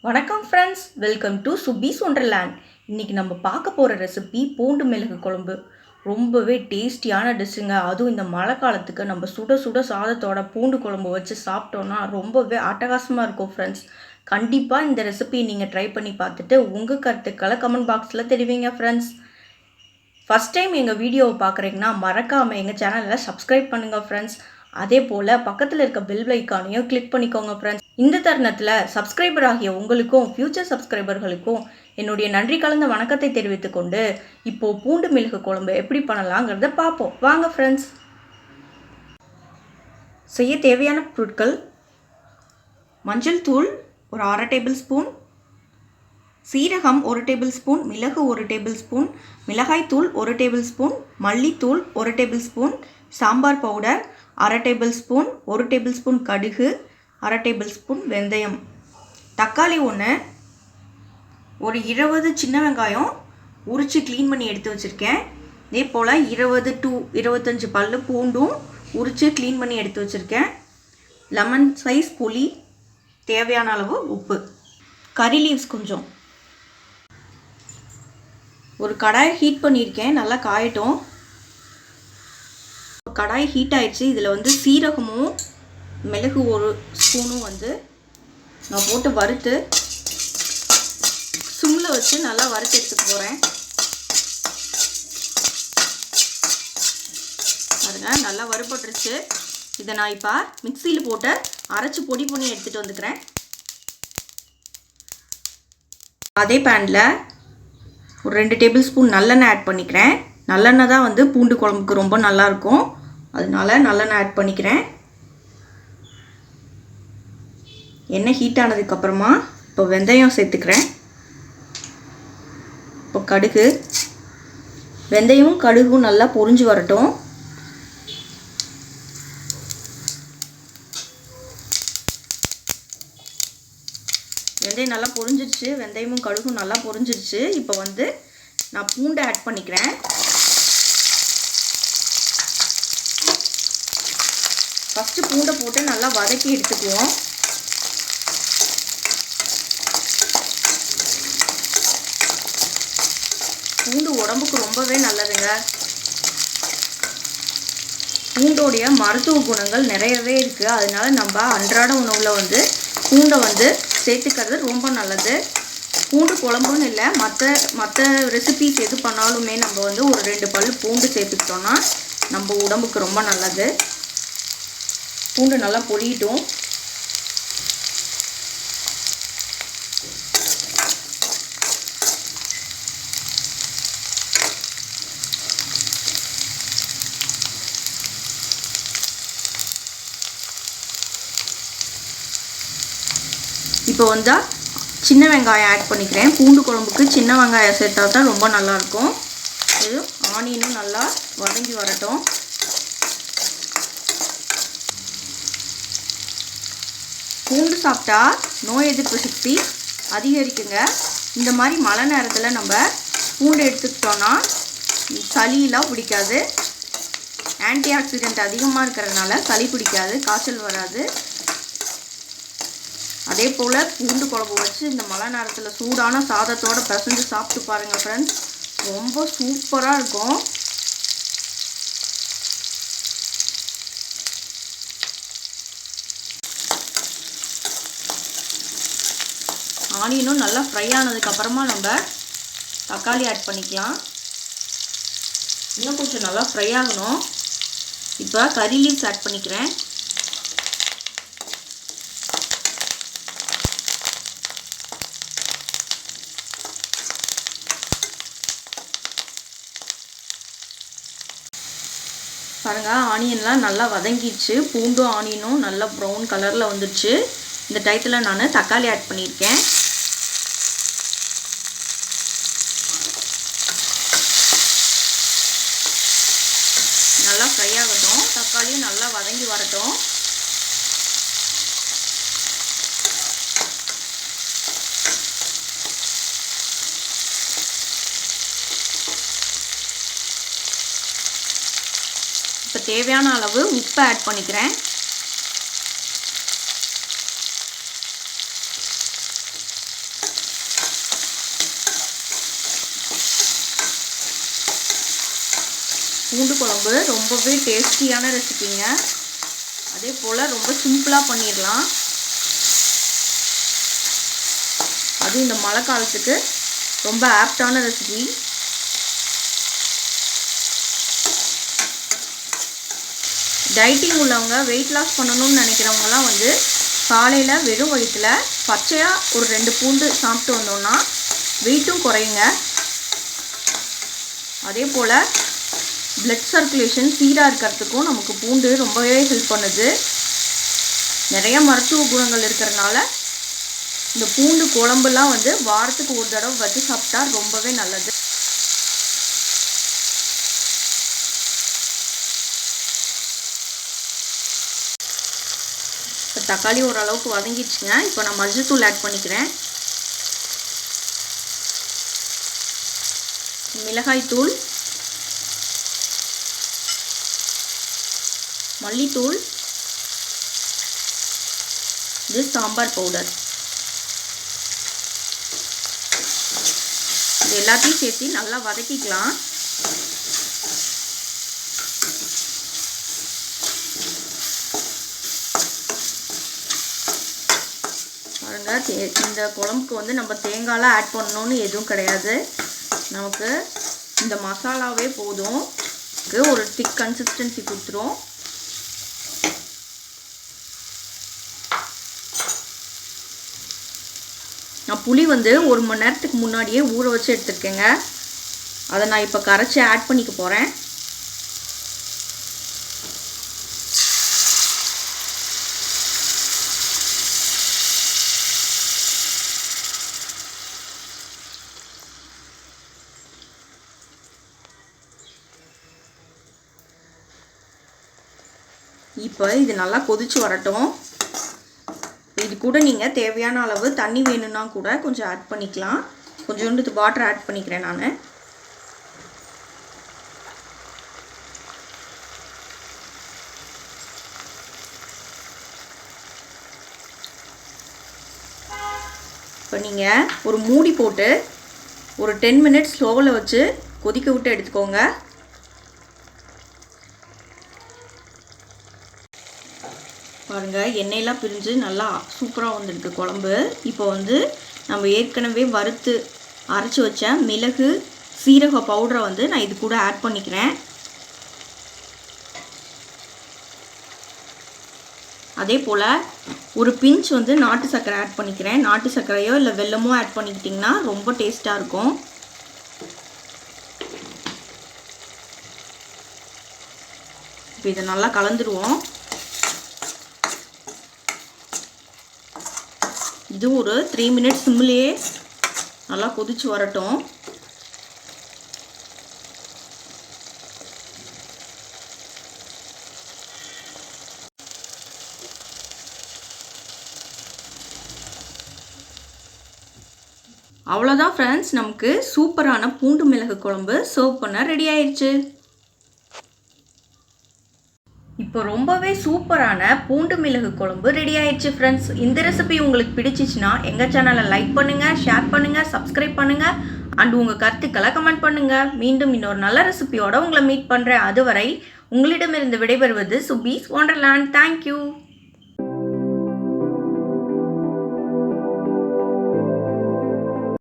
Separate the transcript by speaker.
Speaker 1: வணக்கம் friends, welcome to சுபீஸ் wonderland. இன்றைக்கி நம்ம பார்க்க போகிற ரெசிபி பூண்டு மிளகு குழம்பு. ரொம்பவே டேஸ்டியான டிஷ்ஷுங்க. அதுவும் இந்த மழை காலத்துக்கு நம்ம சுட சுட சாதத்தோட பூண்டு குழம்பு வச்சு சாப்பிட்டோன்னா ரொம்பவே அட்டகாசமாக இருக்கும் ஃப்ரெண்ட்ஸ். கண்டிப்பாக இந்த ரெசிபியை நீங்கள் ட்ரை பண்ணி பார்த்துட்டு உங்கள் கருத்துக்களை கமெண்ட் பாக்ஸில் தெரிவிங்க ஃப்ரெண்ட்ஸ். ஃபஸ்ட் டைம் எங்கள் வீடியோவை பார்க்குறீங்கன்னா மறக்காமல் எங்கள் சேனலில் சப்ஸ்கிரைப் பண்ணுங்கள் ஃப்ரெண்ட்ஸ். அதே போல் பக்கத்தில் இருக்க பெல் ஐக்கானையும் கிளிக் பண்ணிக்கோங்க ஃப்ரெண்ட்ஸ். இந்த தருணத்தில் சப்ஸ்கிரைபர் ஆகிய உங்களுக்கும் ஃப்யூச்சர் சப்ஸ்கிரைபர்களுக்கும் என்னுடைய நன்றி கலந்த வணக்கத்தை தெரிவித்துக் கொண்டு இப்போது பூண்டு மிளகு குழம்பு எப்படி பண்ணலாங்கிறத பார்ப்போம். வாங்க ஃப்ரெண்ட்ஸ். செய்ய தேவையான பொருட்கள்: மஞ்சள் தூள் ஒரு 1/2 டேபிள் ஸ்பூன், சீரகம் 1 டேபிள் ஸ்பூன், மிளகு 1 டேபிள் ஸ்பூன், மிளகாய் தூள் 1 டேபிள் ஸ்பூன், மல்லித்தூள் 1 table spoon, sambar powder 1/2 table spoon, 1 table spoon கடுகு, 1/2 டேபிள் ஸ்பூன் வெந்தயம், தக்காளி 1, ஒரு 20 சின்ன வெங்காயம் உரித்து க்ளீன் பண்ணி எடுத்து வச்சுருக்கேன். இதே போல் 20 to 25 பல்லு பூண்டும் உரித்து க்ளீன் பண்ணி எடுத்து வச்சுருக்கேன். லெமன் சைஸ் புளி, தேவையான அளவு உப்பு, கறி லீவ்ஸ் கொஞ்சம். ஒரு கடாயை ஹீட் பண்ணியிருக்கேன், நல்லா காயட்டும். கடாய் ஹீட் ஆயிடுச்சு. இதில் சீரகமும் மிளகு 1 ஸ்பூனும் நான் போட்டு வறுத்து சிம்மில் வச்சு நல்லா வறுத்து எடுத்துக்க போகிறேன். பாருங்க, நல்லா வறுபட்டுருச்சு. இதை நான் இப்போ மிக்சியில் போட்டு அரைச்சி பொடி பண்ணி எடுத்துகிட்டு வந்துக்கிறேன். அதே பேனில் ஒரு 2 டேபிள் ஸ்பூன் நல்லெண்ணெய் ஆட் பண்ணிக்கிறேன். நல்லெண்ணெய் தான் பூண்டு குழம்புக்கு ரொம்ப நல்லாயிருக்கும், அதனால நல்லெண்ணெய் ஆட் பண்ணிக்கிறேன். எண்ணெய் ஹீட் ஆனதுக்கப்புறமா இப்போ வெந்தயம் சேர்த்துக்கிறேன். இப்போ கடுகு, வெந்தயமும் கடுகும் நல்லா பொரிஞ்சு வரட்டும். வெந்தயம் நல்லா பொரிஞ்சிருச்சு, வெந்தயமும் கடுகும் நல்லா பொரிஞ்சிருச்சு. இப்போ நான் பூண்டை ஆட் பண்ணிக்கிறேன். ஃபஸ்ட்டு பூண்டை போட்டு நல்லா வதக்கி எடுத்துக்குவோம். பூண்டு உடம்புக்கு ரொம்பவே நல்லதுங்க. பூண்டோடைய மருத்துவ குணங்கள் நிறையவே இருக்குது. அதனால நம்ம அன்றாட உணவில் பூண்டை சேர்த்துக்கிறது ரொம்ப நல்லது. பூண்டு குழம்புன்னு இல்லை, மற்ற ரெசிபிஸ் எது பண்ணாலுமே நம்ம ஒரு 2 பல் பூண்டு சேர்த்துக்கிட்டோன்னா நம்ம உடம்புக்கு ரொம்ப நல்லது. பூண்டு நல்லா பொரியட்டும். இப்போ சின்ன வெங்காயம் ஆட் பண்ணிக்கிறேன். பூண்டு குழம்புக்கு சின்ன வெங்காயம் சேர்த்தா தான் ரொம்ப நல்லாயிருக்கும். இது ஆனியனும் நல்லா வதங்கி வரட்டும். பூண்டு சாப்பிட்டா நோய் எதிர்ப்பு சக்தி அதிகரிக்குங்க. இந்த மாதிரி மழை நேரத்தில் நம்ம பூண்டு எடுத்துக்கிட்டோன்னா சளியெலாம் பிடிக்காது. ஆன்டி ஆக்சிடென்ட் அதிகமாக இருக்கிறதுனால சளி பிடிக்காது, காய்ச்சல் வராது. அதே போல் பூண்டு குழம்பு வச்சு இந்த மழை நேரத்தில் சூடான சாதத்தோடு பிசைஞ்சு சாப்பிட்டு பாருங்கள் ஃப்ரெண்ட்ஸ், ரொம்ப சூப்பராக இருக்கும். ஆனியனும் நல்லா ஃப்ரை ஆனதுக்கப்புறமா நம்ம தக்காளி ஆட் பண்ணிக்கலாம். இன்னும் கொஞ்சம் நல்லா ஃப்ரை ஆகணும். இப்போ கறி லீவ்ஸ் ஆட் பண்ணிக்கிறேன். பாருங்கள், ஆனியன்லாம் நல்லா வதங்கிடுச்சு. பூண்டும் ஆனியனும் நல்லா ப்ரௌன் கலரில் வந்துடுச்சு. இந்த டயத்தில் நான் தக்காளி ஆட் பண்ணியிருக்கேன். நல்லா ஃப்ரை ஆகட்டும். தக்காளியும் நல்லா வதங்கி வரட்டும். இப்போ தேவையான அளவு உப்பு ஆட் பண்ணிக்கிறேன். பூண்டு குழம்பு ரொம்பவே டேஸ்டியான ரெசிபிங்க. அதே போல் ரொம்ப சிம்பிளாக பண்ணிடலாம். அதுவும் இந்த மழை காலத்துக்கு ரொம்ப ஆப்டான ரெசிபி. டயட்டிங் உள்ளவங்க, வெயிட் லாஸ் பண்ணணும்னு நினைக்கிறவங்கலாம் வந்து காலையில் வெறும் வயிற்றில் பச்சையாக ஒரு 2 பூண்டு சாப்பிட்டு வந்தோம்னா வெயிட்டும் குறையுங்க. அதே போல் பிளட் சர்க்குலேஷன் சீராக இருக்கிறதுக்கும் நமக்கு பூண்டு ரொம்பவே ஹெல்ப் பண்ணுது. நிறைய மருத்துவ குணங்கள் இருக்கிறதுனால இந்த பூண்டு குழம்புலாம் வந்து வாரத்துக்கு ஒரு தடவை வச்சு சாப்பிட்டா ரொம்பவே நல்லது. இப்போ தக்காளி ஓரளவுக்கு வதங்கிடுச்சுங்க. இப்போ நான் மஞ்சள் தூள் ஆட் பண்ணிக்கிறேன். மிளகாய் தூள், மல்லித்தூள், இது சாம்பார் பவுடர். இது எல்லாத்தையும் சேர்த்து நல்லா வதக்கிக்கலாம். பாருங்க, இந்த குழம்புக்கு வந்து நம்ம தேங்காய்லாம் ஆட் பண்ணணும்னு எதுவும் கிடையாது. நமக்கு இந்த மசாலாவே போதும். ஒரு திக் கன்சிஸ்டன்சி கொடுத்துரும். நான் புளி வந்து 1 மணி நேரத்துக்கு முன்னாடியே ஊற வச்சு எடுத்துருக்கேங்க. அதை நான் இப்போ கரைச்சி ஆட் பண்ணிக்க போகிறேன். இப்போ இது நல்லா கொதிச்சு வரட்டும். இது கூட நீங்கள் தேவையான அளவு தண்ணி வேணும்னா கூட கொஞ்சம் ஆட் பண்ணிக்கலாம். கொஞ்சோண்டு வாட்டர் ஆட் பண்ணிக்கிறேன் நான். இப்போ நீங்கள் ஒரு மூடி போட்டு ஒரு 10 மினிட்ஸ் ஸ்லோவில் வச்சு கொதிக்க விட்டு எடுத்துக்கோங்க. பாருங்கள், எண்ணெயெல்லாம் பிரிஞ்சு நல்லா சூப்பராக வந்துருக்கு குழம்பு. இப்போ வந்து நம்ம ஏற்கனவே வறுத்து அரைச்சி வச்ச மிளகு சீரக பவுடரை வந்து நான் இது கூட ஆட் பண்ணிக்கிறேன். அதே போல் ஒரு பிஞ்ச் வந்து நாட்டு சர்க்கரை ஆட் பண்ணிக்கிறேன். நாட்டு சர்க்கரையோ இல்லை வெல்லமோ ஆட் பண்ணிக்கிட்டிங்கன்னா ரொம்ப டேஸ்ட்டாக இருக்கும். இப்போ இதை நல்லா கலந்துருவோம். இது ஒரு 3 மினிட்ஸ் சிம்லேயே நல்லா கொதிச்சு வரட்டும். அவ்வளோதான் ஃப்ரெண்ட்ஸ், நமக்கு சூப்பரான பூண்டு மிளகு குழம்பு சர்வ் பண்ண ரெடி ஆயிடுச்சு. இப்போ ரொம்பவே சூப்பரான பூண்டு மிளகு குழம்பு ரெடி ஆயிடுச்சு ஃப்ரெண்ட்ஸ். இந்த ரெசிபி உங்களுக்கு பிடிச்சிச்சுன்னா எங்கள் சேனலை லைக் பண்ணுங்கள், ஷேர் பண்ணுங்கள், சப்ஸ்கிரைப் பண்ணுங்கள் அண்ட் உங்கள் கருத்துக்களை கமெண்ட் பண்ணுங்கள். மீண்டும் இன்னொரு நல்ல ரெசிபியோட உங்களை மீட் பண்ணுறேன். அதுவரை உங்களிடமிருந்து விடைபெறுவது சுபீஸ் ஒண்டர்லேண்ட். தேங்க்யூ.